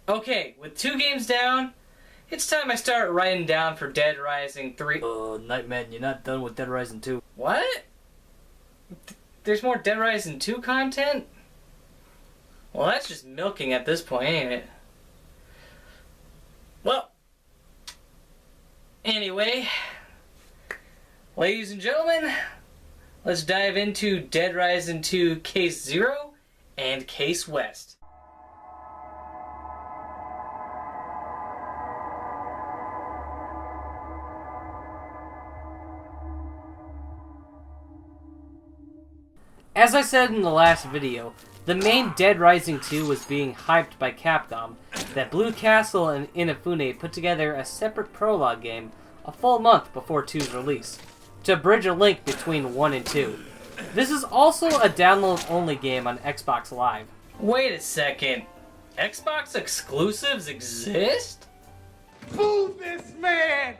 Okay, with 2 games down, it's time I start writing down for Dead Rising 3. Nightman, you're not done with Dead Rising 2. What? There's more Dead Rising 2 content? Well, that's just milking at this point, ain't it? Well, anyway, ladies and gentlemen, let's dive into Dead Rising 2 Case Zero and Case West. As I said in the last video, the main Dead Rising 2 was being hyped by Capcom, that Blue Castle and Inafune put together a separate prologue game a full month before 2's release, to bridge a link between 1 and 2. This is also a download-only game on Xbox Live. Wait a second. Xbox exclusives exist? Boo this man!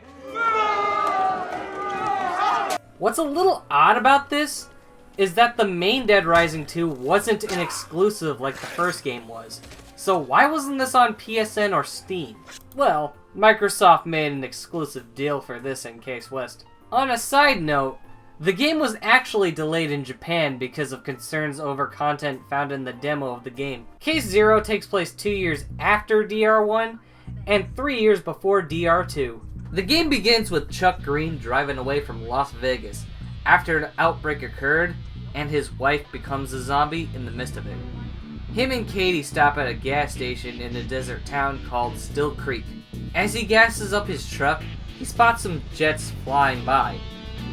What's a little odd about this is that the main Dead Rising 2 wasn't an exclusive like the first game was. So why wasn't this on PSN or Steam? Well, Microsoft made an exclusive deal for this in Case West. On a side note, the game was actually delayed in Japan because of concerns over content found in the demo of the game. Case Zero takes place 2 years after DR1 and 3 years before DR2. The game begins with Chuck Green driving away from Las Vegas after an outbreak occurred and his wife becomes a zombie in the midst of it. Him and Katie stop at a gas station in a desert town called Still Creek. As he gasses up his truck, he spots some jets flying by,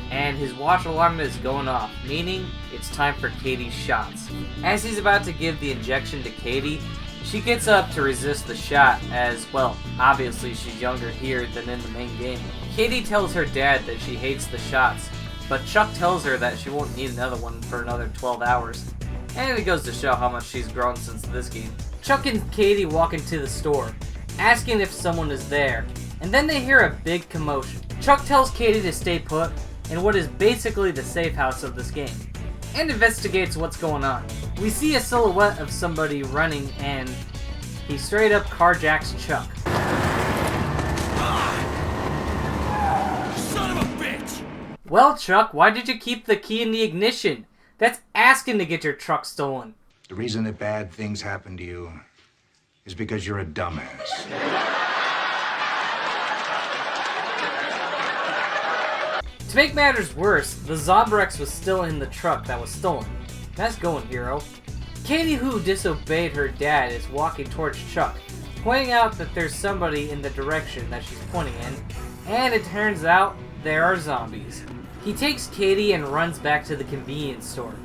and his watch alarm is going off, meaning it's time for Katie's shots. As he's about to give the injection to Katie, she gets up to resist the shot as, well, obviously she's younger here than in the main game. Katie tells her dad that she hates the shots, but Chuck tells her that she won't need another one for another 12 hours. And it goes to show how much she's grown since this game. Chuck and Katie walk into the store, asking if someone is there, and then they hear a big commotion. Chuck tells Katie to stay put in what is basically the safe house of this game, and investigates what's going on. We see a silhouette of somebody running, and he straight up carjacks Chuck. Son of a bitch! Well, Chuck, why did you keep the key in the ignition? That's asking to get your truck stolen. The reason that bad things happen to you is because you're a dumbass. To make matters worse, the Zombrex was still in the truck that was stolen. Nice going, hero. Katie, who disobeyed her dad, is walking towards Chuck, pointing out that there's somebody in the direction that she's pointing in, and it turns out there are zombies. He takes Katie and runs back to the convenience store,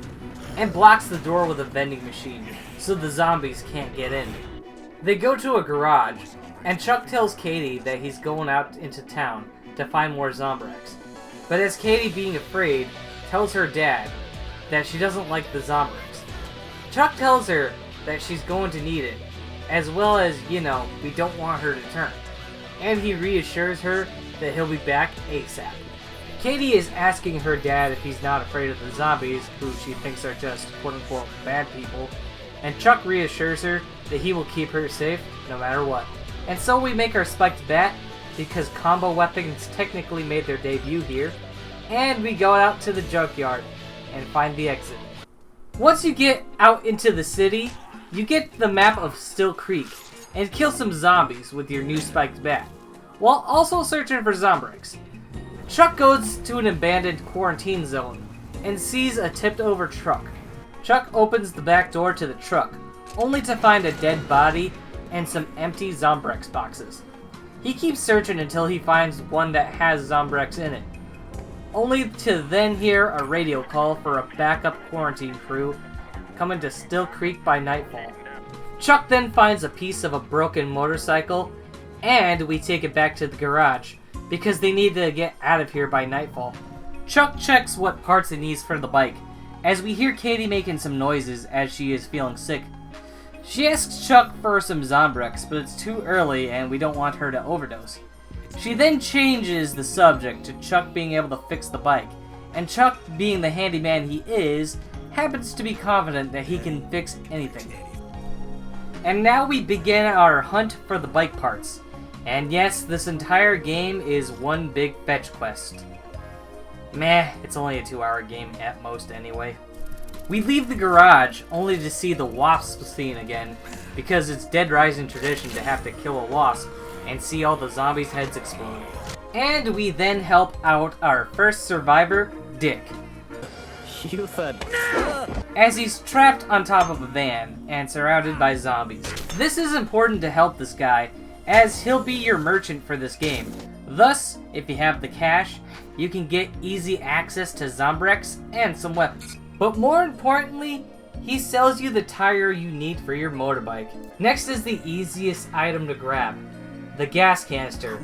and blocks the door with a vending machine, so the zombies can't get in. They go to a garage, and Chuck tells Katie that he's going out into town to find more Zombrex. But as Katie, being afraid, tells her dad that she doesn't like the Zombrex. Chuck tells her that she's going to need it, as well as, we don't want her to turn. And he reassures her that he'll be back ASAP. Katie is asking her dad if he's not afraid of the zombies, who she thinks are just quote-unquote bad people, and Chuck reassures her that he will keep her safe no matter what. And so we make our spiked bat, because combo weapons technically made their debut here, and we go out to the junkyard and find the exit. Once you get out into the city, you get the map of Still Creek and kill some zombies with your new spiked bat, while also searching for Zombrex. Chuck goes to an abandoned quarantine zone and sees a tipped over truck. Chuck opens the back door to the truck, only to find a dead body and some empty Zombrex boxes. He keeps searching until he finds one that has Zombrex in it, only to then hear a radio call for a backup quarantine crew coming to Still Creek by nightfall. Chuck then finds a piece of a broken motorcycle, and we take it back to the garage, because they need to get out of here by nightfall. Chuck checks what parts he needs for the bike, as we hear Katie making some noises as she is feeling sick. She asks Chuck for some Zombrex, but it's too early and we don't want her to overdose. She then changes the subject to Chuck being able to fix the bike, and Chuck, being the handyman he is, happens to be confident that he can fix anything. And now we begin our hunt for the bike parts. And yes, this entire game is one big fetch quest. Meh, it's only a 2-hour game at most anyway. We leave the garage only to see the wasp scene again, because it's Dead Rising tradition to have to kill a wasp and see all the zombies' heads explode. And we then help out our first survivor, Dick. You said... As he's trapped on top of a van and surrounded by zombies. This is important to help this guy, as he'll be your merchant for this game. Thus, if you have the cash, you can get easy access to Zombrex and some weapons. But more importantly, he sells you the tire you need for your motorbike. Next is the easiest item to grab, the gas canister.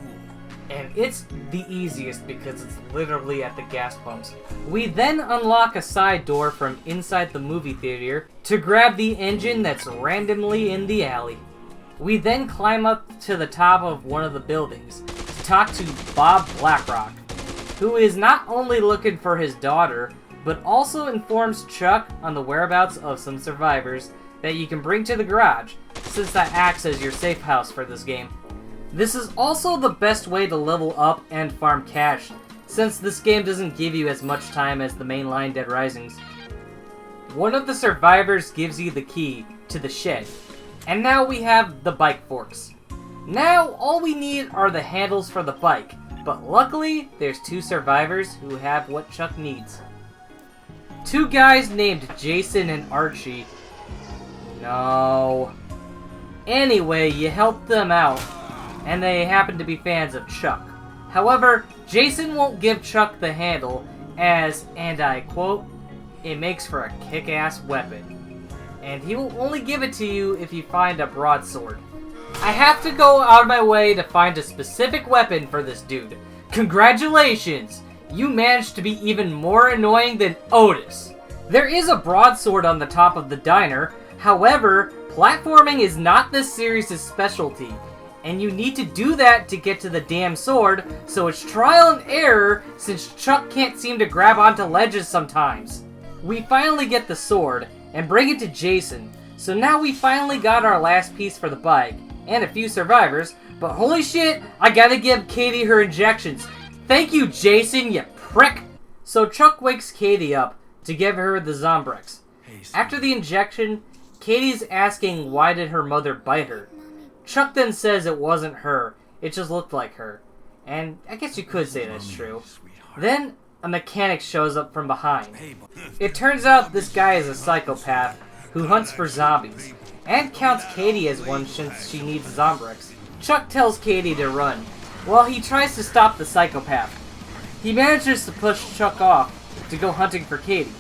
And it's the easiest because it's literally at the gas pumps. We then unlock a side door from inside the movie theater to grab the engine that's randomly in the alley. We then climb up to the top of one of the buildings to talk to Bob Blackrock, who is not only looking for his daughter, but also informs Chuck on the whereabouts of some survivors that you can bring to the garage, since that acts as your safe house for this game. This is also the best way to level up and farm cash, since this game doesn't give you as much time as the mainline Dead Risings. One of the survivors gives you the key to the shed, and now we have the bike forks. Now all we need are the handles for the bike, but luckily there's 2 survivors who have what Chuck needs. 2 guys named Jason and Archie. No. Anyway, you help them out, and they happen to be fans of Chuck. However, Jason won't give Chuck the handle as, and I quote, "it makes for a kick-ass weapon." And he will only give it to you if you find a broadsword. I have to go out of my way to find a specific weapon for this dude. Congratulations! You managed to be even more annoying than Otis. There is a broadsword on the top of the diner. However, platforming is not this series' specialty, and you need to do that to get to the damn sword, so it's trial and error since Chuck can't seem to grab onto ledges sometimes. We finally get the sword and bring it to Jason, so now we finally got our last piece for the bike, and a few survivors, but holy shit, I gotta give Katie her injections. Thank you, Jason, you prick! So Chuck wakes Katie up to give her the Zombrex. After the injection, Katie's asking why did her mother bite her. Chuck then says it wasn't her, it just looked like her. And I guess you could say that's true. Then, a mechanic shows up from behind. It turns out this guy is a psychopath who hunts for zombies, and counts Katie as one since she needs Zombrex. Chuck tells Katie to run, while he tries to stop the psychopath. He manages to push Chuck off to go hunting for Katie.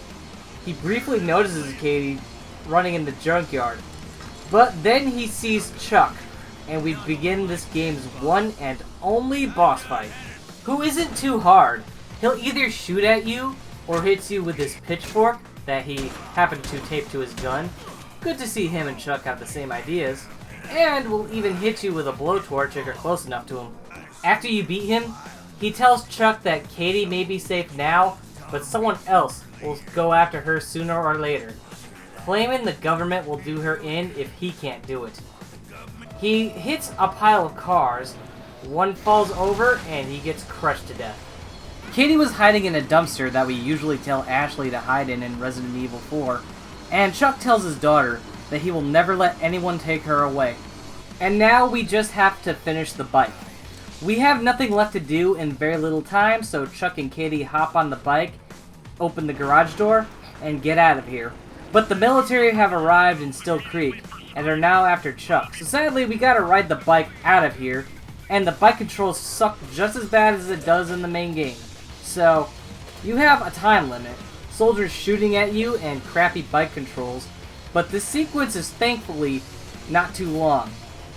He briefly notices Katie running in the junkyard, but then he sees Chuck, and we begin this game's one and only boss fight, who isn't too hard. He'll either shoot at you, or hits you with his pitchfork that he happened to tape to his gun. Good to see him and Chuck have the same ideas, and will even hit you with a blowtorch if you're close enough to him. After you beat him, he tells Chuck that Katie may be safe now, but someone else will go after her sooner or later, claiming the government will do her in if he can't do it. He hits a pile of cars, one falls over, and he gets crushed to death. Katie was hiding in a dumpster that we usually tell Ashley to hide in Resident Evil 4, and Chuck tells his daughter that he will never let anyone take her away. And now we just have to finish the bike. We have nothing left to do in very little time, so Chuck and Katie hop on the bike, open the garage door, and get out of here. But the military have arrived in Still Creek, and are now after Chuck. So sadly, we gotta ride the bike out of here, and the bike controls suck just as bad as it does in the main game. So, you have a time limit, soldiers shooting at you, and crappy bike controls, but this sequence is thankfully not too long,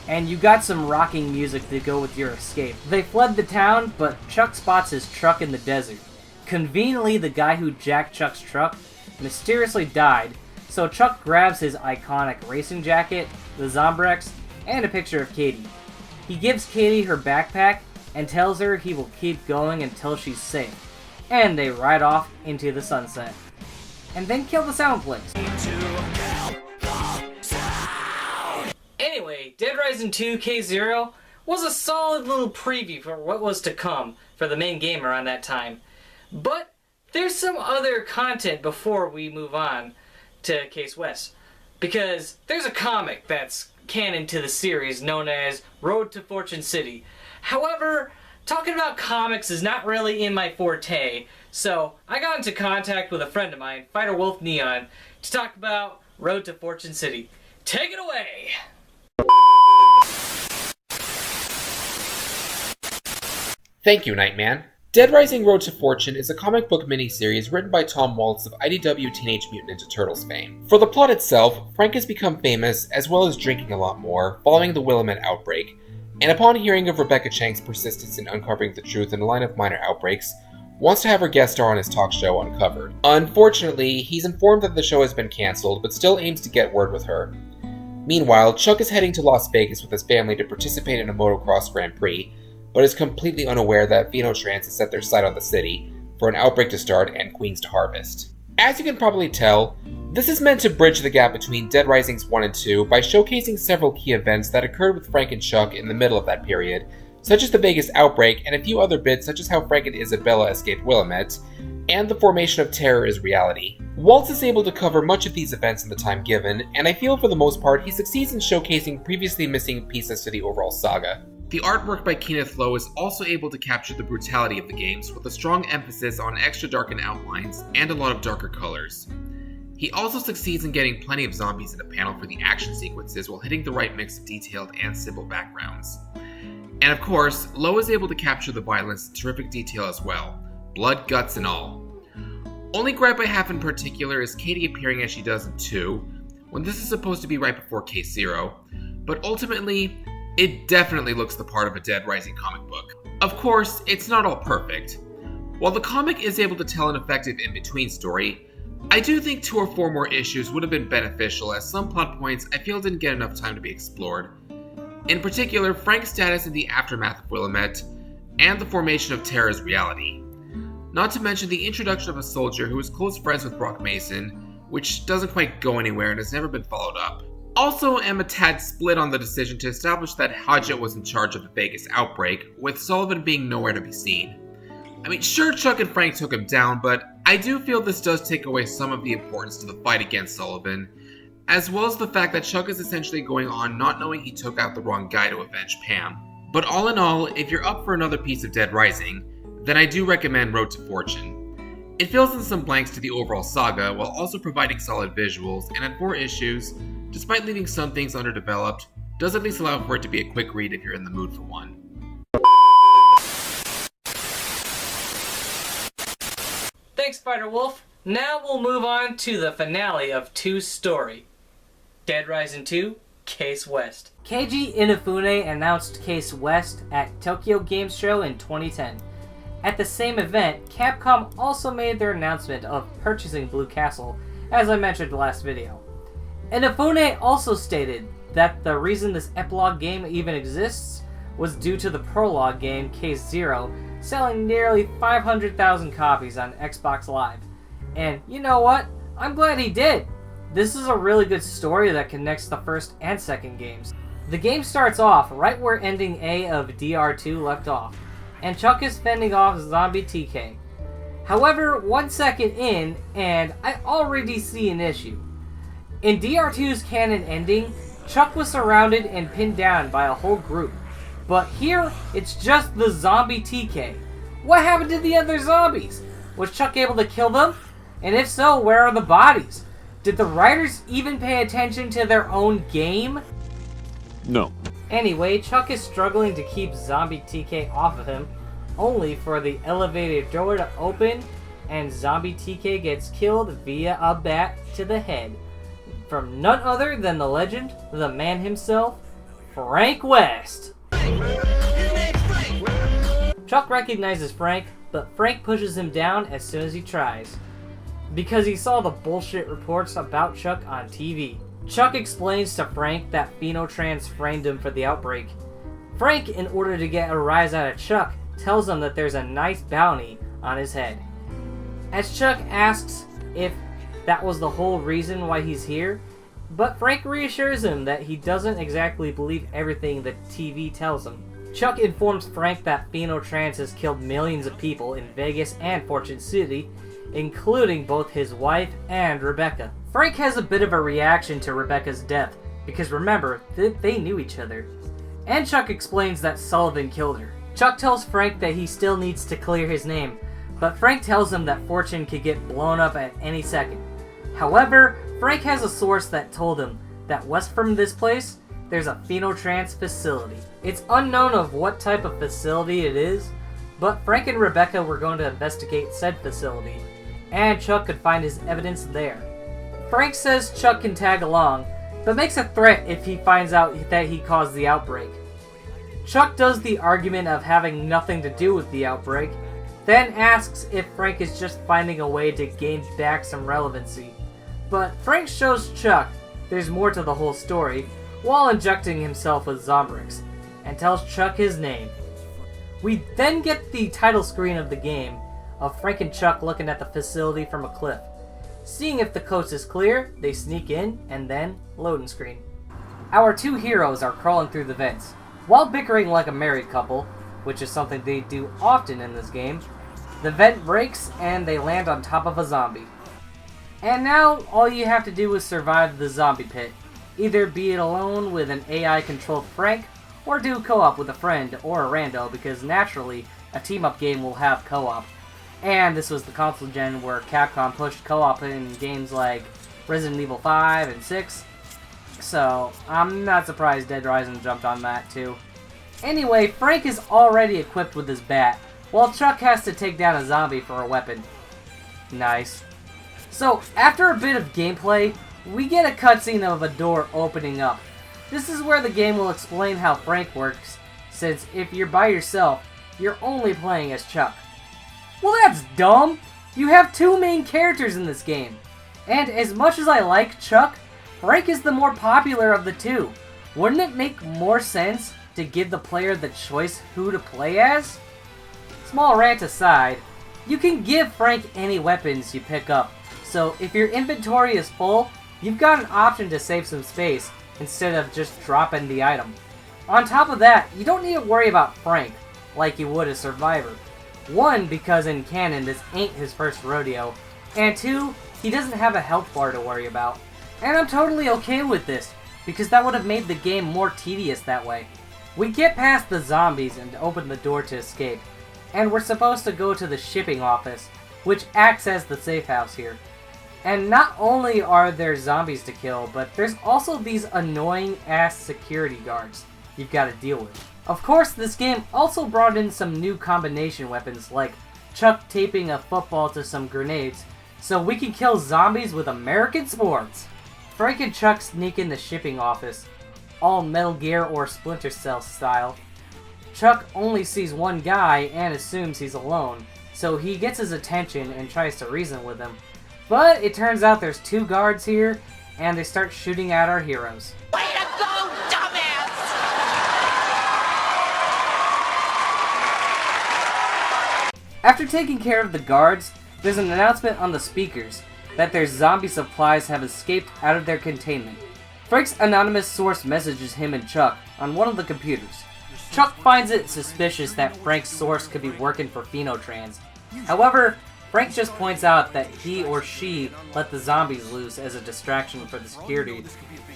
and you got some rocking music to go with your escape. They fled the town, but Chuck spots his truck in the desert. Conveniently, the guy who jacked Chuck's truck mysteriously died, so Chuck grabs his iconic racing jacket, the Zombrex, and a picture of Katie. He gives Katie her backpack and tells her he will keep going until she's safe, and they ride off into the sunset. And then kill the sound place. Dead Rising 2 K0 was a solid little preview for what was to come for the main game around that time. But there's some other content before we move on to Case West. Because there's a comic that's canon to the series known as Road to Fortune City. However, talking about comics is not really in my forte, so I got into contact with a friend of mine, Fighter Wolf Neon, to talk about Road to Fortune City. Take it away! Thank you, Nightman. Dead Rising Road to Fortune is a comic book miniseries written by Tom Waltz of IDW Teenage Mutant Ninja Turtles fame. For the plot itself, Frank has become famous as well as drinking a lot more following the Willamette outbreak, and upon hearing of Rebecca Chang's persistence in uncovering the truth in a line of minor outbreaks, wants to have her guest star on his talk show Uncovered. Unfortunately, he's informed that the show has been cancelled, but still aims to get word with her. Meanwhile, Chuck is heading to Las Vegas with his family to participate in a motocross Grand Prix, but is completely unaware that Phenotrans has set their sight on the city for an outbreak to start and queens to harvest. As you can probably tell, this is meant to bridge the gap between Dead Risings 1 and 2 by showcasing several key events that occurred with Frank and Chuck in the middle of that period, such as the Vegas outbreak and a few other bits such as how Frank and Isabella escaped Willamette, and the formation of Terror is Reality. Waltz is able to cover much of these events in the time given, and I feel for the most part he succeeds in showcasing previously missing pieces to the overall saga. The artwork by Kenneth Lowe is also able to capture the brutality of the games with a strong emphasis on extra darkened outlines and a lot of darker colors. He also succeeds in getting plenty of zombies in a panel for the action sequences while hitting the right mix of detailed and simple backgrounds. And of course, Lowe is able to capture the violence in terrific detail as well, blood, guts, and all. Only gripe I have in particular is Katie appearing as she does in 2, when this is supposed to be right before Case Zero, but ultimately, it definitely looks the part of a Dead Rising comic book. Of course, it's not all perfect. While the comic is able to tell an effective in-between story, I do think 2 or 4 more issues would have been beneficial, as some plot points I feel didn't get enough time to be explored. In particular, Frank's status in the aftermath of Willamette, and the formation of Terror is Reality. Not to mention the introduction of a soldier who is close friends with Brock Mason, which doesn't quite go anywhere and has never been followed up. Also am a tad split on the decision to establish that Hodgett was in charge of the Vegas outbreak, with Sullivan being nowhere to be seen. I mean, sure, Chuck and Frank took him down, but I do feel this does take away some of the importance to the fight against Sullivan, as well as the fact that Chuck is essentially going on not knowing he took out the wrong guy to avenge Pam. But all in all, if you're up for another piece of Dead Rising, then I do recommend Road to Fortune. It fills in some blanks to the overall saga while also providing solid visuals, and at 4 issues, despite leaving some things underdeveloped, does at least allow for it to be a quick read if you're in the mood for one. Thanks, Fighter Wolf. Now we'll move on to the finale of 2's story. Dead Rising 2, Case West. Keiji Inafune announced Case West at Tokyo Game Show in 2010. At the same event, Capcom also made their announcement of purchasing Blue Castle, as I mentioned in the last video. Inafune also stated that the reason this epilogue game even exists was due to the prologue game Case Zero selling nearly 500,000 copies on Xbox Live. And you know what? I'm glad he did! This is a really good story that connects the first and second games. The game starts off right where ending A of DR2 left off, and Chuck is fending off zombie TK. However, 1 second in, and I already see an issue. In DR2's canon ending, Chuck was surrounded and pinned down by a whole group. But here, it's just the zombie TK. What happened to the other zombies? Was Chuck able to kill them? And if so, where are the bodies? Did the writers even pay attention to their own game? No. Anyway, Chuck is struggling to keep zombie TK off of him, only for the elevator door to open, and zombie TK gets killed via a bat to the head. From none other than the legend, the man himself, Frank West. Chuck recognizes Frank, but Frank pushes him down as soon as he tries, because he saw the bullshit reports about Chuck on TV. Chuck explains to Frank that Phenotrans framed him for the outbreak. Frank, in order to get a rise out of Chuck, tells him that there's a nice bounty on his head. As Chuck asks if that was the whole reason why he's here, but Frank reassures him that he doesn't exactly believe everything the TV tells him. Chuck informs Frank that Phenotrans has killed millions of people in Vegas and Fortune City, including both his wife and Rebecca. Frank has a bit of a reaction to Rebecca's death, because remember, they knew each other. And Chuck explains that Sullivan killed her. Chuck tells Frank that he still needs to clear his name, but Frank tells him that Fortune could get blown up at any second. However, Frank has a source that told him that west from this place, there's a Phenotrans facility. It's unknown of what type of facility it is, but Frank and Rebecca were going to investigate said facility, and Chuck could find his evidence there. Frank says Chuck can tag along, but makes a threat if he finds out that he caused the outbreak. Chuck does the argument of having nothing to do with the outbreak, then asks if Frank is just finding a way to gain back some relevancy. But Frank shows Chuck there's more to the whole story, while injecting himself with Zombrex, and tells Chuck his name. We then get the title screen of the game, of Frank and Chuck looking at the facility from a cliff. Seeing if the coast is clear, they sneak in, and then loading screen. Our two heroes are crawling through the vents. While bickering like a married couple, which is something they do often in this game, the vent breaks and they land on top of a zombie. And now, all you have to do is survive the zombie pit. Either be it alone with an AI-controlled Frank, or do co-op with a friend or a rando, because naturally, a team-up game will have co-op. And this was the console gen where Capcom pushed co-op in games like Resident Evil 5 and 6. So, I'm not surprised Dead Rising jumped on that too. Anyway, Frank is already equipped with his bat, while Chuck has to take down a zombie for a weapon. Nice. So, after a bit of gameplay, we get a cutscene of a door opening up. This is where the game will explain how Frank works, since if you're by yourself, you're only playing as Chuck. Well, that's dumb! You have two main characters in this game. And as much as I like Chuck, Frank is the more popular of the two. Wouldn't it make more sense to give the player the choice who to play as? Small rant aside, you can give Frank any weapons you pick up, so if your inventory is full, you've got an option to save some space instead of just dropping the item. On top of that, you don't need to worry about Frank like you would a survivor. One, because in canon this ain't his first rodeo, and two, he doesn't have a health bar to worry about. And I'm totally okay with this, because that would have made the game more tedious that way. We get past the zombies and open the door to escape, and we're supposed to go to the shipping office, which acts as the safe house here. And not only are there zombies to kill, but there's also these annoying ass security guards you've got to deal with. Of course, this game also brought in some new combination weapons, like Chuck taping a football to some grenades, so we can kill zombies with American swords. Frank and Chuck sneak in the shipping office, all Metal Gear or Splinter Cell style. Chuck only sees one guy and assumes he's alone, so he gets his attention and tries to reason with him. But it turns out there's two guards here, and they start shooting at our heroes. Way to go, dumbass! After taking care of the guards, there's an announcement on the speakers that their zombie supplies have escaped out of their containment. Frank's anonymous source messages him and Chuck on one of the computers. Chuck finds it suspicious that Frank's source could be working for Phenotrans. However, Frank just points out that he or she let the zombies loose as a distraction for the security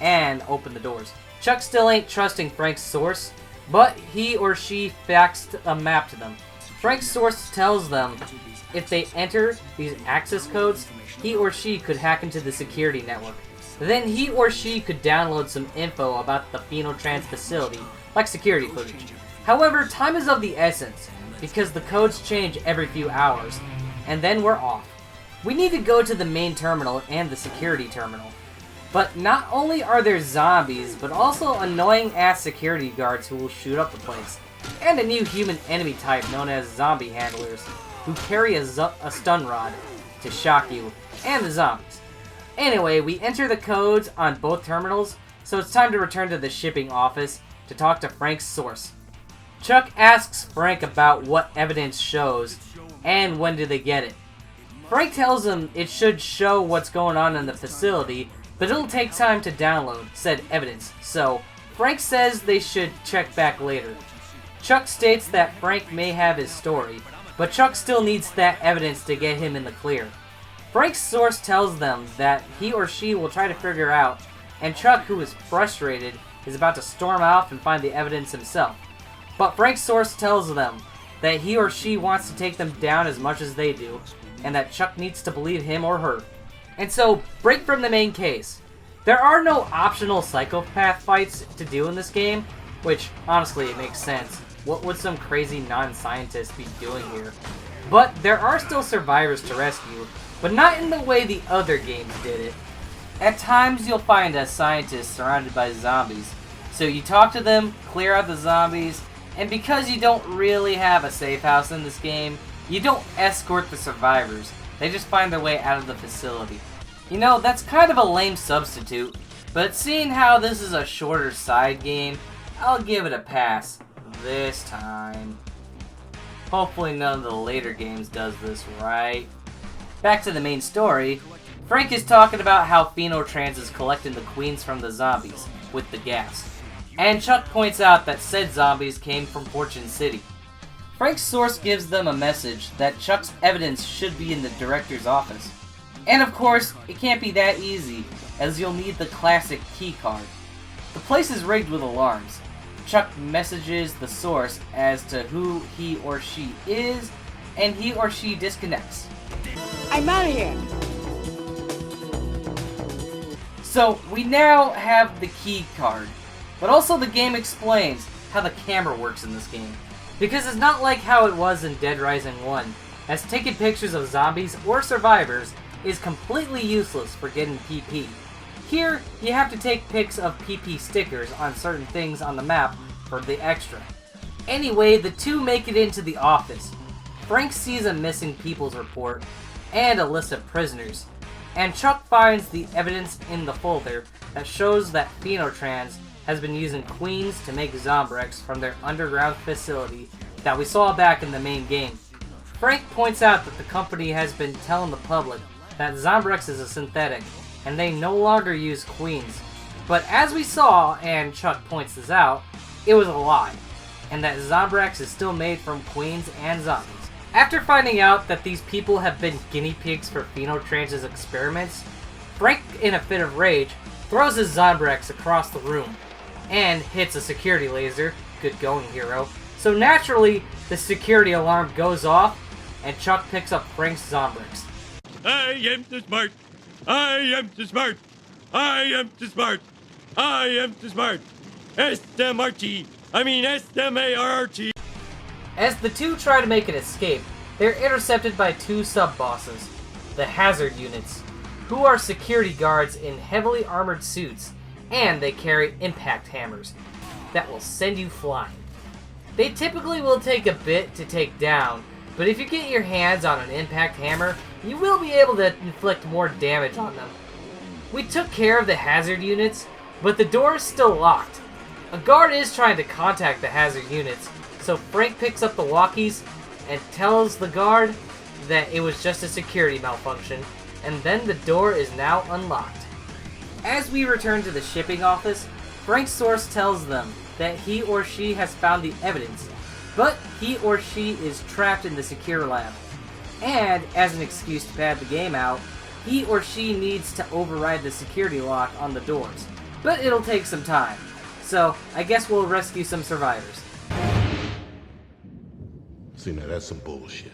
and open the doors. Chuck still ain't trusting Frank's source, but he or she faxed a map to them. Frank's source tells them if they enter these access codes, he or she could hack into the security network. Then he or she could download some info about the Phenotrans facility, like security footage. However, time is of the essence, because the codes change every few hours, and then we're off. We need to go to the main terminal and the security terminal. But not only are there zombies, but also annoying-ass security guards who will shoot up the place. And a new human enemy type known as zombie handlers, who carry a stun rod to shock you, and the zombies. Anyway, we enter the codes on both terminals, so it's time to return to the shipping office to talk to Frank's source. Chuck asks Frank about what evidence shows, and when do they get it. Frank tells him it should show what's going on in the facility, but it'll take time to download said evidence, so Frank says they should check back later. Chuck states that Frank may have his story, but Chuck still needs that evidence to get him in the clear. Frank's source tells them that he or she will try to figure out, and Chuck, who is frustrated, is about to storm off and find the evidence himself. But Frank's source tells them that he or she wants to take them down as much as they do, and that Chuck needs to believe him or her. And so, break from the main case. There are no optional psychopath fights to do in this game, which, honestly, it makes sense. What would some crazy non-scientist be doing here? But there are still survivors to rescue, but not in the way the other games did it. At times, you'll find a scientist surrounded by zombies, so you talk to them, clear out the zombies, and because you don't really have a safe house in this game, you don't escort the survivors. They just find their way out of the facility. You know, that's kind of a lame substitute, but seeing how this is a shorter side game, I'll give it a pass this time. Hopefully none of the later games does this right. Back to the main story, Frank is talking about how Phenotrans is collecting the queens from the zombies with the gas. And Chuck points out that said zombies came from Fortune City. Frank's source gives them a message that Chuck's evidence should be in the director's office. And of course, it can't be that easy, as you'll need the classic key card. The place is rigged with alarms. Chuck messages the source as to who he or she is, and he or she disconnects. I'm out of here. So, we now have the key card, but also the game explains how the camera works in this game. Because it's not like how it was in Dead Rising 1, as taking pictures of zombies or survivors is completely useless for getting PP. Here, you have to take pics of PP stickers on certain things on the map for the extra. Anyway, the two make it into the office. Frank sees a missing people's report and a list of prisoners, and Chuck finds the evidence in the folder that shows that Phenotrans has been using queens to make Zombrex from their underground facility that we saw back in the main game. Frank points out that the company has been telling the public that Zombrex is a synthetic, and they no longer use queens. But as we saw, and Chuck points this out, it was a lie, and that Zombrex is still made from queens and zombies. After finding out that these people have been guinea pigs for Phenotrans' experiments, Frank, in a fit of rage, throws his Zombrex across the room, and hits a security laser. Good going, hero. So naturally, the security alarm goes off, and Chuck picks up Frank's Zombrex. I am too smart. I am too smart. I am too smart. I am too smart. S-M-R-T. I mean S-M-A-R-T. As the two try to make an escape, they're intercepted by two sub-bosses, the Hazard Units, who are security guards in heavily armored suits, and they carry impact hammers that will send you flying. They typically will take a bit to take down, but if you get your hands on an impact hammer, you will be able to inflict more damage on them. We took care of the Hazard Units, but the door is still locked. A guard is trying to contact the Hazard Units, so Frank picks up the walkies and tells the guard that it was just a security malfunction, and then the door is now unlocked. As we return to the shipping office, Frank's source tells them that he or she has found the evidence, but he or she is trapped in the secure lab. And, as an excuse to pad the game out, he or she needs to override the security lock on the doors. But it'll take some time, so I guess we'll rescue some survivors. See, now that's some bullshit.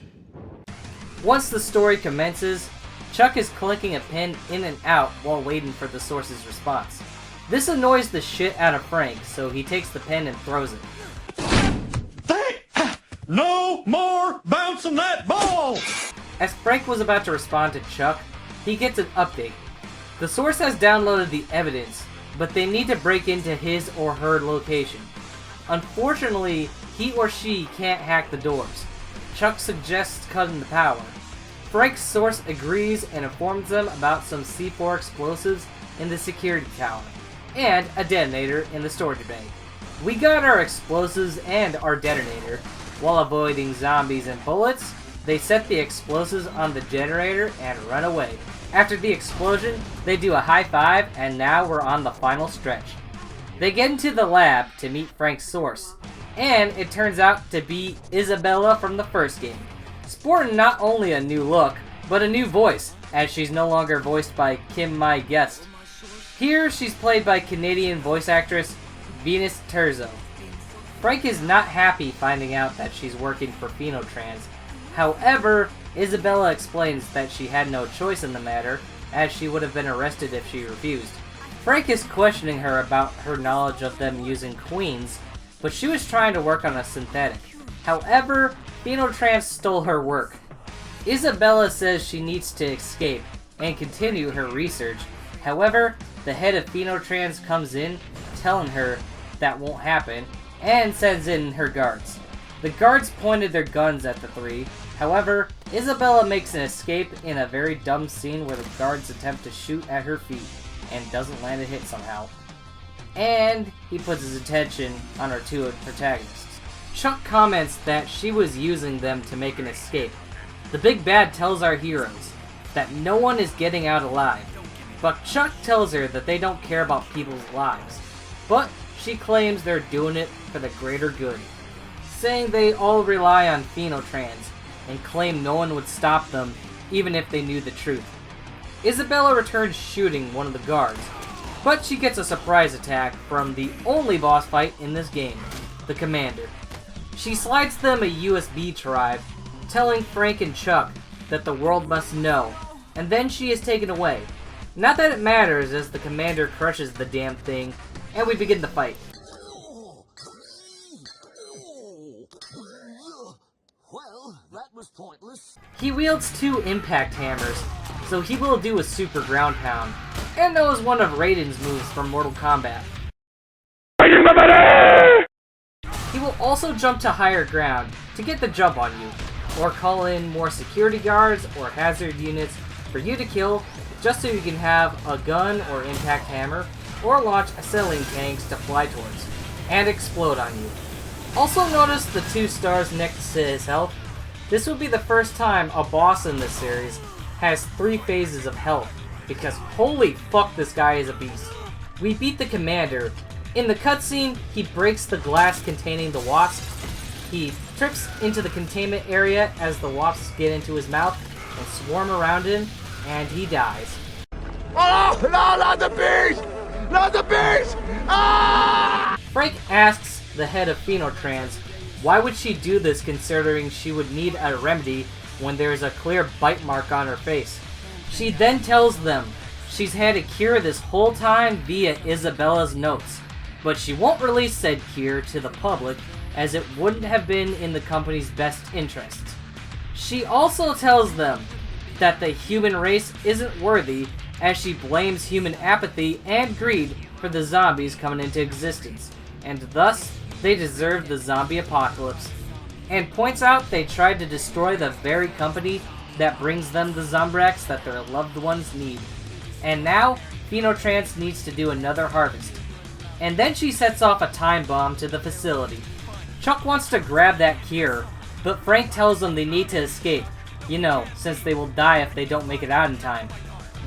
Once the story commences, Chuck is clicking a pen in and out while waiting for the source's response. This annoys the shit out of Frank, so he takes the pen and throws it. No more bouncing that ball! As Frank was about to respond to Chuck, he gets an update. The source has downloaded the evidence, but they need to break into his or her location. Unfortunately, he or she can't hack the doors. Chuck suggests cutting the power. Frank's source agrees and informs them about some C4 explosives in the security tower, and a detonator in the storage bay. We got our explosives and our detonator, while avoiding zombies and bullets, They set the explosives on the generator and run away. After the explosion, they do a high five, and now we're on the final stretch. They get into the lab to meet Frank's source, and it turns out to be Isabella from the first game, sporting not only a new look, but a new voice, as she's no longer voiced by Kim My Guest. Here, she's played by Canadian voice actress Venus Terzo. Frank is not happy finding out that she's working for Phenotrans. However, Isabella explains that she had no choice in the matter, as she would have been arrested if she refused. Frank is questioning her about her knowledge of them using queens, but she was trying to work on a synthetic. However, Phenotrans stole her work. Isabella says she needs to escape and continue her research. However, the head of Phenotrans comes in, telling her that won't happen, and sends in her guards. The guards pointed their guns at the three. However, Isabella makes an escape in a very dumb scene where the guards attempt to shoot at her feet and doesn't land a hit somehow. And he puts his attention on our two protagonists. Chuck comments that she was using them to make an escape. The big bad tells our heroes that no one is getting out alive, but Chuck tells her that they don't care about people's lives. But she claims they're doing it for the greater good, saying they all rely on Phenotrans, and claim no one would stop them even if they knew the truth. Isabella returns shooting one of the guards, but she gets a surprise attack from the only boss fight in this game, the Commander. She slides them a USB drive, telling Frank and Chuck that the world must know, and then she is taken away. Not that it matters, as the Commander crushes the damn thing, and we begin the fight. Well, that was pointless. He wields two impact hammers, so he will do a super ground pound, and knows one of Raiden's moves from Mortal Kombat. He will also jump to higher ground to get the jump on you, or call in more security guards or hazard units for you to kill, just so you can have a gun or impact hammer, or launch acetylene tanks to fly towards, and explode on you. Also notice the 2 stars next to his health. This will be the first time a boss in this series has 3 phases of health, because holy fuck, this guy is a beast. We beat the Commander. In the cutscene, he breaks the glass containing the wasp. He trips into the containment area as the wasps get into his mouth and swarm around him, and he dies. Oh, no, not the beast! Not the beast! Ah! Frank asks the head of Phenotrans, why would she do this considering she would need a remedy when there is a clear bite mark on her face? She then tells them she's had a cure this whole time via Isabella's notes, but she won't release said cure to the public as it wouldn't have been in the company's best interest. She also tells them that the human race isn't worthy, as she blames human apathy and greed for the zombies coming into existence, and thus they deserve the zombie apocalypse, and points out they tried to destroy the very company that brings them the Zombrex that their loved ones need. And now, Phenotrans needs to do another harvest. And then she sets off a time bomb to the facility. Chuck wants to grab that cure, but Frank tells them they need to escape, you know, since they will die if they don't make it out in time.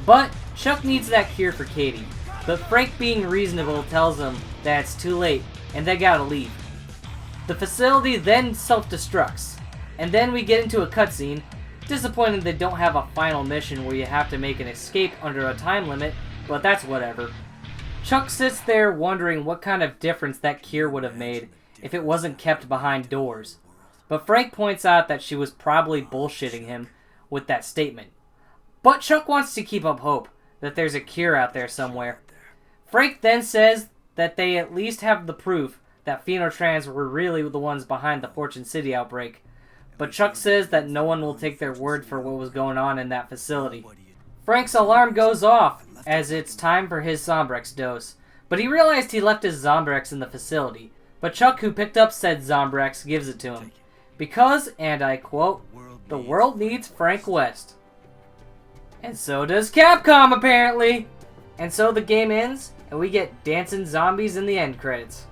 But Chuck needs that cure for Katie, but Frank, being reasonable, tells him that it's too late and they gotta leave. The facility then self-destructs, and then we get into a cutscene. Disappointing they don't have a final mission where you have to make an escape under a time limit, but that's whatever. Chuck sits there wondering what kind of difference that cure would have made if it wasn't kept behind doors. But Frank points out that she was probably bullshitting him with that statement. But Chuck wants to keep up hope that there's a cure out there somewhere. Frank then says that they at least have the proof that Phenotrans were really the ones behind the Fortune City outbreak. But Chuck says that no one will take their word for what was going on in that facility. Frank's alarm goes off as it's time for his Zombrex dose, but he realized he left his Zombrex in the facility. But Chuck, who picked up said Zombrex, gives it to him. Because, and I quote, "The world needs Frank West." And so does Capcom, apparently! And so the game ends, and we get dancing zombies in the end credits.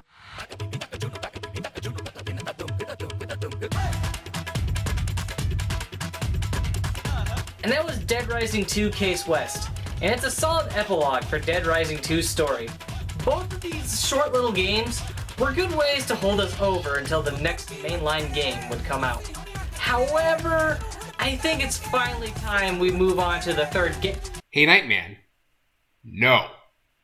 And that was Dead Rising 2 Case West. And it's a solid epilogue for Dead Rising 2's story. Both of these short little games were good ways to hold us over until the next mainline game would come out. However, I think it's finally time we move on to the third game. Hey, Nightman. No.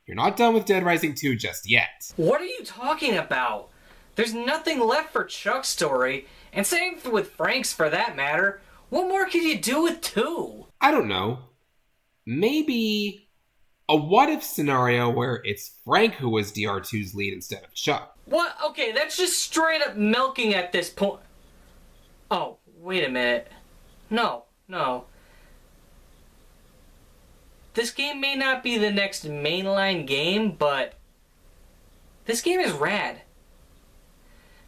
You're not done with Dead Rising 2 just yet. What are you talking about? There's nothing left for Chuck's story, and same with Frank's for that matter. What more could you do with 2? I don't know. Maybe a what-if scenario where it's Frank who was DR2's lead instead of Chuck. What? Okay, that's just straight up milking at this point. Oh, wait a minute. No. This game may not be the next mainline game, but this game is rad.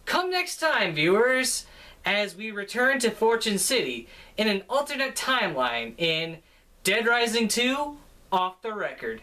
Come next time, viewers, as we return to Fortune City in an alternate timeline in Dead Rising 2 Off the Record.